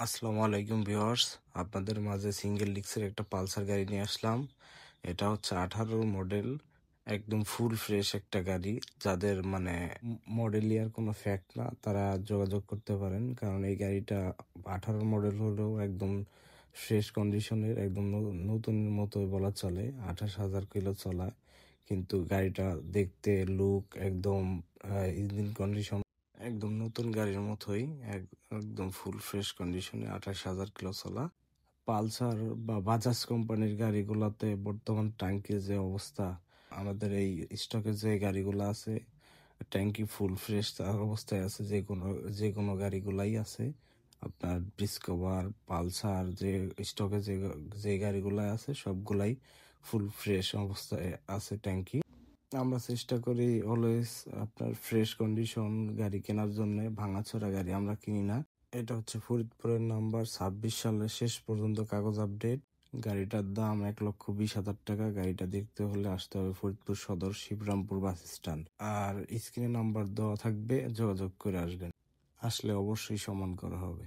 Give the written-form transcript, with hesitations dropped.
আসসালামু আলাইকুম ভিউয়ার্স, আপনাদের মাঝে সিঙ্গেল ডিস্কের একটা পালসার গাড়ি নিয়ে আসলাম। এটা হচ্ছে 18 মডেল, একদম ফুল ফ্রেশ একটা গাড়ি। যাদের মানে মডেল ইয়ার কোনো ফ্যাক্ট না, তারা যোগাযোগ করতে পারেন, কারণ এই গাড়িটা 18 মডেল হলেও একদম ফ্রেশ কন্ডিশনের, একদম নতুনের মতোই বলা চলে। 28,000 কিলো চলা, কিন্তু গাড়িটা দেখতে লুক একদম ইঞ্জিন কন্ডিশন একদম নতুন গাড়ির মতোই, একদম ফুল ফ্রেশ কন্ডিশনে। 28,000 কিলো চলা পালসার বা বাজাজ কোম্পানির গাড়িগুলোতে বর্তমান ট্যাঙ্কির যে অবস্থা, আমাদের এই স্টকে যে গাড়িগুলো আছে ট্যাঙ্কি ফুল ফ্রেশ অবস্থায় আছে। যে কোনো গাড়িগুলাই আছে, আপনার ডিসকভার, পালসার, যে স্টকে যে গাড়িগুলো আছে সবগুলাই ফুল ফ্রেশ অবস্থায় আছে ট্যাঙ্কি। আমরা চেষ্টা করি অলওয়েজ আপনার ফ্রেশ কন্ডিশন গাড়ি কেনার জন্য। ভাঙাচোরা গাড়ি আমরা কিনি না। এটা হচ্ছে ফরিদপুরের নাম্বার, 26 সালের শেষ পর্যন্ত কাগজ আপডেট। গাড়িটার দাম 1,20,000 টাকা। গাড়িটা দেখতে হলে আসতে হবে ফরিদপুর সদর, শিবরামপুর বাস স্ট্যান্ড। আর স্ক্রিনে নাম্বার দেওয়া থাকবে, যোগাযোগ করে আসবেন। আসলে অবশ্যই সমান করা হবে।